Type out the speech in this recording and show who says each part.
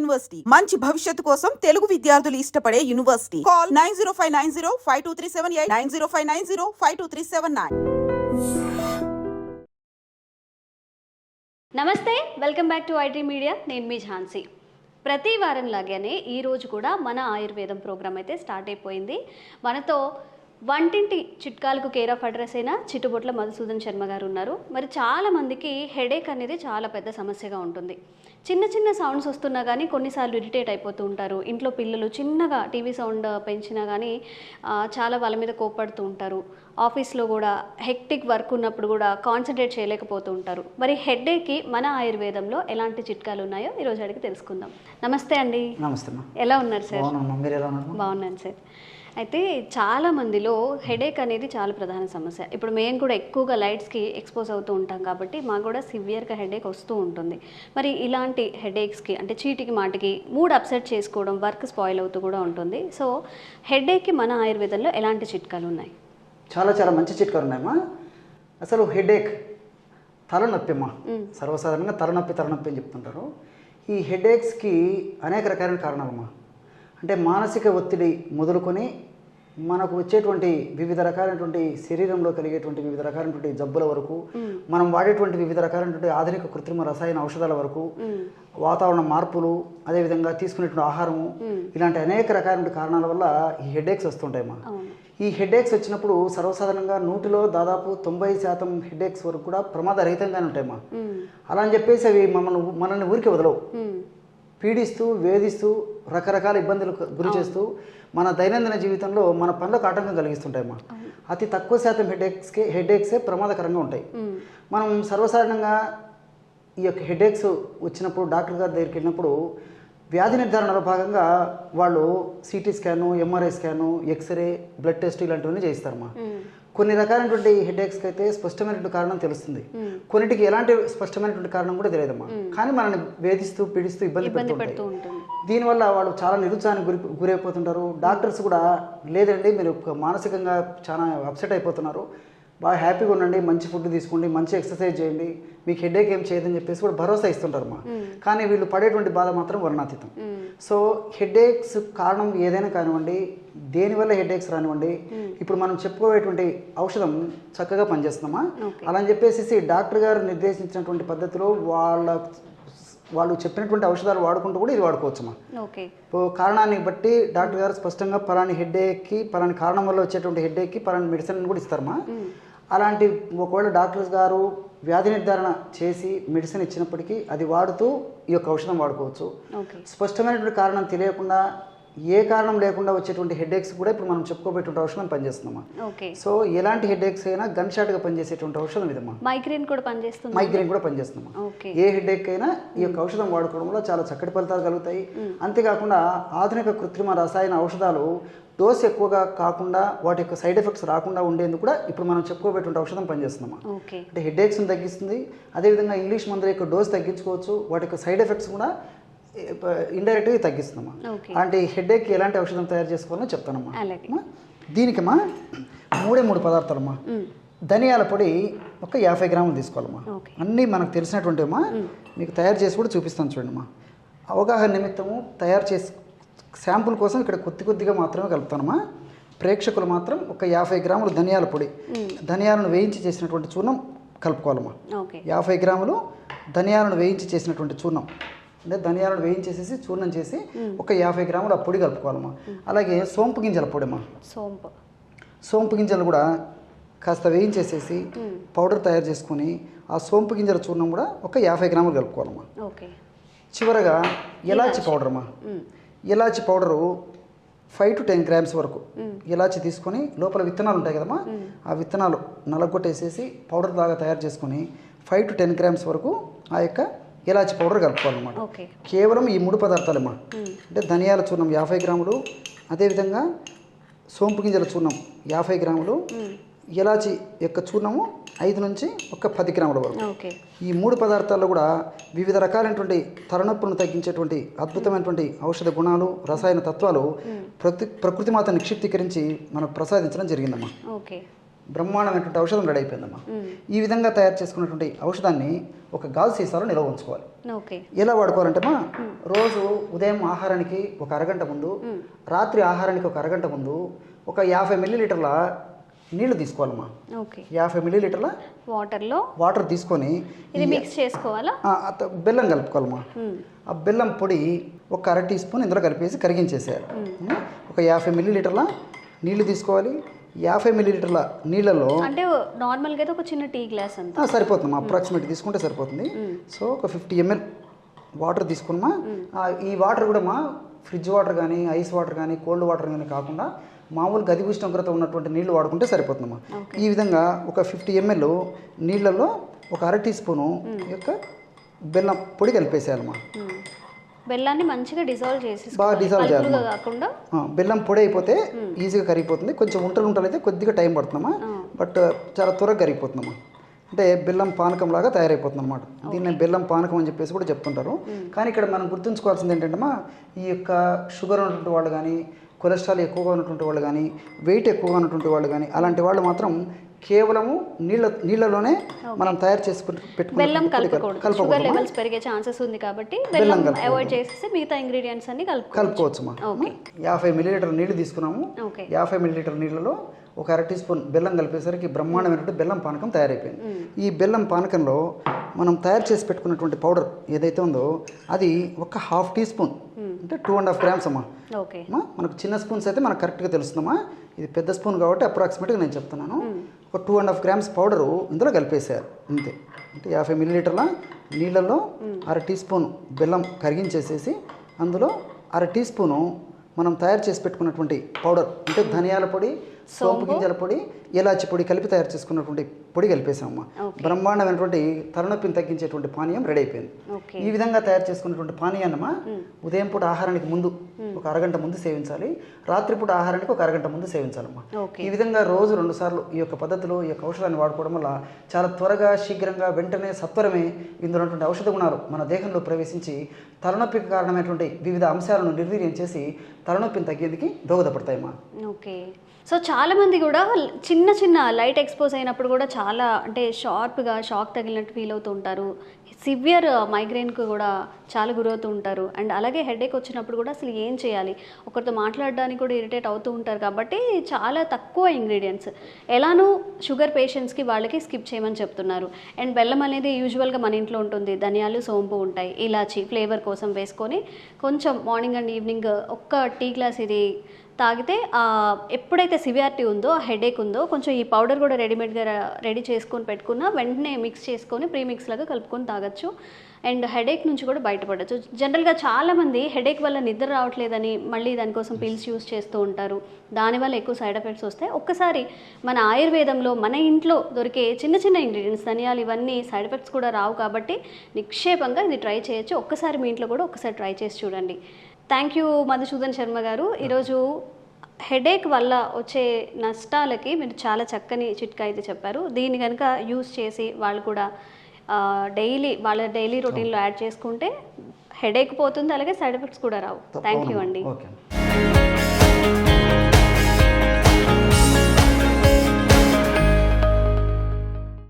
Speaker 1: University మంచి భవిష్యత్తు కోసం తెలుగు విద్యార్థులు ఇష్టపడే యూనివర్సిటీ. కాల్ 9059052378 9059052379.
Speaker 2: నమస్తే, welcome back to IT media. నేను మీ ఝాన్సీ. ప్రతి వారం లాగానే ఈరోజు కూడా మన ఆయుర్వేదం ప్రోగ్రామ్ అయితే స్టార్ట్ అయిపోయింది. మనతో వంటింటి చిట్కాలకు కేర్ ఆఫ్ అడ్రస్ అయిన చిట్టుబొట్ల మధుసూదన్ శర్మ గారు ఉన్నారు. మరి చాలామందికి హెడేక్ అనేది చాలా పెద్ద సమస్యగా ఉంటుంది. చిన్న చిన్న సౌండ్స్ వస్తున్నా కానీ కొన్నిసార్లు ఇరిటేట్ అయిపోతూ ఉంటారు. ఇంట్లో పిల్లలు చిన్నగా టీవీ సౌండ్ పెంచినా కానీ చాలా వాళ్ళ మీద కోప్పడుతూ ఉంటారు. ఆఫీస్లో కూడా హెక్టిక్ వర్క్ ఉన్నప్పుడు కూడా కాన్సన్ట్రేట్ చేయలేకపోతూ ఉంటారు. మరి హెడేక్కి మన ఆయుర్వేదంలో ఎలాంటి చిట్కాలు ఉన్నాయో ఈరోజు అడిగి తెలుసుకుందాం. నమస్తే అండి.
Speaker 3: నమస్తే.
Speaker 2: ఎలా ఉన్నారు సార్?
Speaker 3: బాగున్నాను
Speaker 2: సార్. అయితే చాలా మందిలో హెడేక్ అనేది చాలా ప్రధాన సమస్య. ఇప్పుడు మేము కూడా ఎక్కువగా లైట్స్కి ఎక్స్పోజ్ అవుతూ ఉంటాం కాబట్టి మాకు కూడా సివియర్గా హెడేక్ వస్తూ ఉంటుంది. మరి ఇలాంటి హెడేక్స్కి అంటే చీటికి మాటికి మూడ్ అప్సెట్ చేసుకోవడం, వర్క్ స్పాయిల్ అవుతూ కూడా ఉంటుంది. సో హెడేక్కి మన ఆయుర్వేదంలో ఎలాంటి చిట్కాలు ఉన్నాయి?
Speaker 3: చాలా మంచి చిట్కాలు ఉన్నాయమ్మా. అసలు హెడేక్ తలనొప్పి అమ్మా. సర్వసాధారణంగా తలనొప్పి అని చెప్తుంటారు. ఈ హెడేక్స్కి అనేక రకాలైన కారణాలమ్మా. అంటే మానసిక ఒత్తిడి మొదలుకొని మనకు వచ్చేటువంటి వివిధ రకాలైనటువంటి శరీరంలో కలిగేటువంటి వివిధ రకాలైనటువంటి జబ్బుల వరకు, మనం వాడేటువంటి వివిధ రకాలైనటువంటి ఆధునిక కృత్రిమ రసాయన ఔషధాల వరకు, వాతావరణ మార్పులు, అదేవిధంగా తీసుకునేటువంటి ఆహారము, ఇలాంటి అనేక రకాలైన కారణాల వల్ల ఈ హెడేక్స్ వస్తుంటాయమ్మా. ఈ హెడేక్స్ వచ్చినప్పుడు సర్వసాధారణంగా 100లో దాదాపు 90% హెడేక్స్ వరకు కూడా ప్రమాదరహితంగానే ఉంటాయమ్మా. అలా అని చెప్పేసి అవి మనల్ని ఊరికి వదలవు. పీడిస్తూ, వేధిస్తూ, రకరకాల ఇబ్బందులకు గురి చేస్తూ మన దైనందిన జీవితంలో మన పనులకు ఆటంకం కలిగిస్తుంటాయమ్మా. అతి తక్కువ శాతం హెడేక్సే ప్రమాదకరంగా ఉంటాయి. మనం సర్వసాధారణంగా ఈ యొక్క హెడేక్స్ వచ్చినప్పుడు డాక్టర్ గారి దగ్గరికి వెళ్ళినప్పుడు వ్యాధి నిర్ధారణలో భాగంగా వాళ్ళు CT scan, MRI scan, x-ray, blood test ఇలాంటివన్నీ చేయిస్తారమ్మా. కొన్ని రకాలైనటువంటి హెడేక్స్కి అయితే స్పష్టమైనటువంటి కారణం తెలుస్తుంది, కొన్నిటికి ఎలాంటి స్పష్టమైనటువంటి కారణం కూడా తెలియదమ్మా. కానీ మనల్ని వేధిస్తూ, పీడిస్తూ, ఇబ్బంది పెడుతూ ఉంటుంది. దీనివల్ల వాళ్ళు చాలా నిరుత్సాహానికి గురైపోతుంటారు. డాక్టర్స్ కూడా లేదండి మీరు మానసికంగా చాలా అప్సెట్ అయిపోతున్నారు, బాగా హ్యాపీగా ఉండండి, మంచి ఫుడ్ తీసుకోండి, మంచి ఎక్సర్సైజ్ చేయండి, మీకు హెడేక్ ఏం చేయదని చెప్పేసి కూడా భరోసా ఇస్తుంటారమ్మా. కానీ వీళ్ళు పడేటువంటి బాధ మాత్రం వర్ణాతీతం. సో హెడేక్స్ కారణం ఏదైనా కానివ్వండి, దేనివల్ల హెడేక్స్ రానివ్వండి, ఇప్పుడు మనం చెప్పుకోవేటువంటి ఔషధం చక్కగా పనిచేస్తున్నామా. అలా అని చెప్పేసి డాక్టర్ గారు నిర్దేశించినటువంటి పద్ధతిలో వాళ్ళు చెప్పినటువంటి ఔషధాలు వాడుకుంటూ కూడా ఇది వాడుకోవచ్చమ్మా. కారణాన్ని బట్టి డాక్టర్ గారు స్పష్టంగా పలాని హెడేక్కి, పలాని కారణం వల్ల వచ్చేటువంటి హెడేక్కి పలాని మెడిసిన్ కూడా ఇస్తారమ్మా. అలాంటి ఒకవేళ డాక్టర్స్ గారు వ్యాధి నిర్ధారణ చేసి మెడిసిన్ ఇచ్చినప్పటికీ అది వాడుతూ ఈ యొక్క ఔషధం వాడుకోవచ్చు. స్పష్టమైనటువంటి కారణం తెలియకుండా, ఏ కారణం లేకుండా వచ్చేటువంటి హెడేక్స్ కూడా ఇప్పుడు మనం చెప్పుకోబెట్టే ఔషధం పనిచేస్తుందమ్మా. సో ఎలాంటి హెడేక్స్ అయినా గన్ షాట్గా పనిచేసేటువంటి ఔషధం ఇదమ్మా.
Speaker 2: మైగ్రేన్ కూడా పనిచేస్తుందమ్మా.
Speaker 3: ఏ హెడేక్ అయినా ఈ యొక్క ఔషధం వాడుకోవడం వల్ల చాలా చక్కటి ఫలితాలు కలుగుతాయి. అంతేకాకుండా ఆధునిక కృత్రిమ రసాయన ఔషధాలు డోస్ ఎక్కువగా కాకుండా, వాటి యొక్క సైడ్ ఎఫెక్ట్స్ రాకుండా ఉండేందుకు కూడా ఇప్పుడు మనం చెప్పుకోబెట్టే ఔషధం పనిచేస్తుందమ్మా. అంటే హెడేక్స్ని తగ్గిస్తుంది, అదేవిధంగా ఇంగ్లీష్ మందుల యొక్క డోస్ తగ్గించుకోవచ్చు, వాటి యొక్క సైడ్ ఎఫెక్ట్స్ కూడా ఇండైరెక్ట్గా తగ్గిస్తుందమ్మా. అలాంటి హెడేక్కి ఎలాంటి ఔషధం తయారు చేసుకోవాలో చెప్తానమ్మా. దీనికమ్మా 3 పదార్థాలమ్మా. ధనియాల పొడి ఒక 50 గ్రాములు తీసుకోవాలమ్మా. అన్నీ మనకు తెలిసినటువంటివమ్మా, మీకు తయారు చేసి కూడా చూపిస్తాను చూడండిమ్మా. అవగాహన నిమిత్తము తయారు చేసి శాంపుల్ కోసం ఇక్కడ కొద్దిగా మాత్రమే కలుపుతానమ్మా. ప్రేక్షకులు మాత్రం ఒక 50 గ్రాములు ధనియాల పొడి, ధనియాలను వేయించి చేసినటువంటి చూర్ణం కలుపుకోవాలమ్మా. 50 గ్రాములు ధనియాలను వేయించి చేసినటువంటి చూర్ణం, అంటే ధనియాలను వేయించేసేసి చూర్ణం చేసి ఒక 50 గ్రాములు ఆ పొడి కలుపుకోవాలమ్మా. అలాగే సోంపు గింజల పొడిమ్మా. సోంపు గింజలు కూడా కాస్త వేయించేసేసి పౌడర్ తయారు చేసుకొని ఆ సోంపు గింజల చూర్ణం కూడా ఒక 50 గ్రాములు కలుపుకోవాలమ్మా. చివరగా ఎలాచి పౌడర్ అమ్మా. ఎలాచి పౌడరు 5 to 10 గ్రామ్స్ వరకు ఇలాచి తీసుకొని లోపల విత్తనాలు ఉంటాయి కదమ్మా, ఆ విత్తనాలు నలగొట్టేసేసి పౌడర్ లాగా తయారు చేసుకొని 5 to 10 గ్రామ్స్ వరకు ఆ యొక్క ఇలాచి పౌడర్ కలుపుకోవాలన్నమాట. కేవలం ఈ 3 పదార్థాలమ్మా. అంటే ధనియాల చూర్ణం 50 గ్రాములు, అదేవిధంగా సోంపు గింజల చూర్ణం 50 గ్రాములు, ఇలాచి యొక్క చూర్ణము 5 నుంచి ఒక 10 గ్రాముల వరకు. ఈ 3 పదార్థాల్లో కూడా వివిధ రకాలైనటువంటి తలనొప్పులను తగ్గించేటువంటి అద్భుతమైనటువంటి ఔషధ గుణాలు, రసాయన తత్వాలు ప్రకృతి మాత నిక్షిప్తీకరించి మనకు ప్రసాదించడం జరిగిందమ్మా. బ్రహ్మాండమైనటువంటి ఔషధం రెడీ అయిపోయిందమ్మా. ఈ విధంగా తయారు చేసుకున్నటువంటి ఔషధాన్ని ఒక గాజు సీసాలో నిల్వ ఉంచుకోవాలి.
Speaker 2: ఓకే.
Speaker 3: ఎలా వాడుకోవాలంటేమా, రోజు ఉదయం ఆహారానికి ఒక అరగంట ముందు, రాత్రి ఆహారానికి ఒక అరగంట ముందు ఒక 50 మిల్లీలీటర్ల నీళ్లు తీసుకోవాలమ్మా.
Speaker 2: ఓకే.
Speaker 3: 50 మిల్లీలీటర్ల వాటర్ తీసుకొని
Speaker 2: ఇది మిక్స్ చేసుకోవాలా?
Speaker 3: బెల్లం కలుపుకోవాలమ్మా. ఆ బెల్లం పొడి ఒక 1/2 టీ స్పూన్ ఇందులో కలిపేసి కరిగించేసేయాలి. ఒక 50 మిల్లీలీటర్ల నీళ్లు తీసుకోవాలి. 50 మిల్లీలీటర్ల నీళ్ళలో
Speaker 2: అంటే నార్మల్గా అయితే ఒక చిన్న టీ గ్లాస్ అంతా
Speaker 3: సరిపోతుందమ్మా. అప్రాక్సిమేట్ తీసుకుంటే సరిపోతుంది. సో ఒక 50 ml వాటర్ తీసుకున్నామా. ఈ వాటర్ కూడా మా ఫ్రిడ్జ్ వాటర్ కానీ, ఐస్ వాటర్ కానీ, కోల్డ్ వాటర్ కానీ కాకుండా మామూలు గది ఉష్ణోగ్రత ఉన్నటువంటి నీళ్లు వాడుకుంటే సరిపోతుందమ్మా. ఈ విధంగా ఒక 50 ml నీళ్ళల్లో ఒక 1/2 టీ స్పూను యొక్క బెల్లం పొడి కలిపేసేయాలమ్మా.
Speaker 2: బెల్లాన్ని మంచిగా డిజాల్వ్ చేసి
Speaker 3: బాగా డిజాల్వ్ చేయాలి
Speaker 2: కాకుండా.
Speaker 3: బెల్లం పొడి అయిపోతే ఈజీగా కరిగిపోతుంది. కొంచెం ఉంటలు అయితే కొద్దిగా టైం పడుతుందమ్మా, బట్ చాలా త్వరగా కరిగిపోతుందమ్మా. అంటే బెల్లం పానకం లాగా తయారైపోతుంది అనమాట. దీన్ని బెల్లం పానకం అని చెప్పేసి కూడా చెప్తుంటారు. కానీ ఇక్కడ మనం గుర్తుంచుకోవాల్సింది ఏంటంటే, ఈ యొక్క షుగర్ ఉన్నటువంటి వాళ్ళు కానీ, కొలెస్ట్రాల్ ఎక్కువగా ఉన్నటువంటి వాళ్ళు కానీ, వెయిట్ ఎక్కువగా ఉన్నటువంటి వాళ్ళు కానీ, అలాంటి వాళ్ళు మాత్రం కేవలము నీళ్ళలోనే మనం తయారు చేసుకుని
Speaker 2: బెల్లం కలుపుకోకూడదు. షుగర్ లెవెల్స్ పెరిగే ఛాన్సెస్ ఉంది కాబట్టి బెల్లం అవాయిడ్ చేసేసి మిగతా ఇంగ్రీడియంట్స్ అన్ని
Speaker 3: కలుపుకోవచ్చు. 50 మిల్లీలీటర్ నీళ్లు తీసుకున్నాము. 50 మిల్లీలీటర్ నీళ్ళలో ఒక 1/2 టీ స్పూన్ బెల్లం కలిపేసరికి బ్రహ్మాండమైనటువంటి బెల్లం పానకం తయారైపోయింది. ఈ బెల్లం పానకంలో మనం తయారు చేసి పెట్టుకున్నటువంటి పౌడర్ ఏదైతే ఉందో అది ఒక 1/2 టీ స్పూన్, అంటే 2.5 grams అమ్మా. మనకు చిన్న స్పూన్స్ అయితే మనకు కరెక్ట్గా తెలుస్తుందమ్మా. ఇది పెద్ద స్పూన్ కాబట్టి అప్రాక్సిమేట్గా నేను చెప్తున్నాను. ఒక 2.5 grams పౌడరు ఇందులో కలిపేసేయాలి అంతే. అంటే 50 మిల్లీలీటర్ల నీళ్ళల్లో 1/2 టీ స్పూన్ బెల్లం కరిగించేసేసి అందులో 1/2 టీ స్పూను మనం తయారు చేసి పెట్టుకున్నటువంటి పౌడర్, అంటే ధనియాల పొడి, సోంపు గింజల పొడి, ఇలాచి పొడి కలిపి తయారు చేసుకున్నటువంటి పొడి కలిపేసామమ్మా. బ్రహ్మాండమైనటువంటి తలనొప్పిని తగ్గించేటువంటి పానీయం రెడీ అయిపోయింది. ఈ విధంగా తయారు చేసుకున్నటువంటి పానీయాన్నమా ఉదయం పూట ఆహారానికి ముందు ఒక అరగంట ముందు సేవించాలి. రాత్రిపూట ఆహారానికి ఒక అరగంట ముందు సేవించాలమ్మా. ఈ విధంగా రోజు 2 సార్లు ఈ యొక్క పద్ధతిలో ఈ యొక్క ఔషధాన్ని వాడుకోవడం వల్ల చాలా త్వరగా, శీఘ్రంగా, వెంటనే, సత్వరమే ఇందులో ఉన్నటువంటి ఔషధ గుణాలు మన దేహంలో ప్రవేశించి తలనొప్పికి కారణమైనటువంటి వివిధ అంశాలను నిర్వీర్యం చేసి తలనొప్పిని తగ్గేందుకు దోహదపడతాయమ్మా.
Speaker 2: ఓకే. సో చాలామంది కూడా చిన్న చిన్న లైట్ ఎక్స్పోజ్ అయినప్పుడు కూడా చాలా అంటే షార్ప్గా షాక్ తగిలినట్టు ఫీల్ అవుతూ ఉంటారు. సివియర్ మైగ్రేన్కు కూడా చాలా గురవుతూ ఉంటారు. అండ్ అలాగే హెడేక్ వచ్చినప్పుడు కూడా అసలు ఏం చేయాలి, ఒకరితో మాట్లాడడానికి కూడా ఇరిటేట్ అవుతూ ఉంటారు. కాబట్టి చాలా తక్కువ ఇంగ్రీడియంట్స్, ఎలానూ షుగర్ పేషెంట్స్కి వాళ్ళకి స్కిప్ చేయమని చెప్తున్నారు. అండ్ బెల్లం అనేది యూజువల్గా మన ఇంట్లో ఉంటుంది, ధనియాలు, సోంపు ఉంటాయి, ఇలాచి ఫ్లేవర్ కోసం వేసుకొని కొంచెం మార్నింగ్ అండ్ ఈవినింగ్ ఒక్క టీ గ్లాస్ ఇది తాగితే ఎప్పుడైతే సివియారిటీ ఉందో, ఆ హెడేక్ ఉందో, కొంచెం ఈ పౌడర్ కూడా రెడీమేడ్గా రెడీ చేసుకొని పెట్టుకున్న వెంటనే మిక్స్ చేసుకొని ప్రీమిక్స్ లాగా కలుపుకొని తాగొచ్చు. అండ్ హెడేక్ నుంచి కూడా బయటపడచ్చు. జనరల్గా చాలామంది హెడేక్ వల్ల నిద్ర రావట్లేదని మళ్ళీ దానికోసం పిల్స్ యూస్ చేస్తూ ఉంటారు. దానివల్ల ఎక్కువ సైడ్ ఎఫెక్ట్స్ వస్తాయి. ఒక్కసారి మన ఆయుర్వేదంలో మన ఇంట్లో దొరికే చిన్న చిన్న ఇంగ్రీడియంట్స్, ధనియాలు, ఇవన్నీ సైడ్ ఎఫెక్ట్స్ కూడా రావు కాబట్టి నిక్షేపంగా ఇది ట్రై చేయొచ్చు. ఒక్కసారి మీ ఇంట్లో కూడా ఒకసారి ట్రై చేసి చూడండి. థ్యాంక్ యూ మధుసూదన్ శర్మ గారు. ఈరోజు హెడేక్ వల్ల వచ్చే నష్టాలకి మీరు చాలా చక్కని చిట్కా అయితే చెప్పారు. దీన్ని కనుక యూస్ చేసి వాళ్ళు కూడా వాళ్ళ డైలీ రొటీన్లో యాడ్ చేసుకుంటే హెడేక్ పోతుంది, అలాగే సైడ్ ఎఫెక్ట్స్ కూడా రావు. థ్యాంక్ యూ అండి.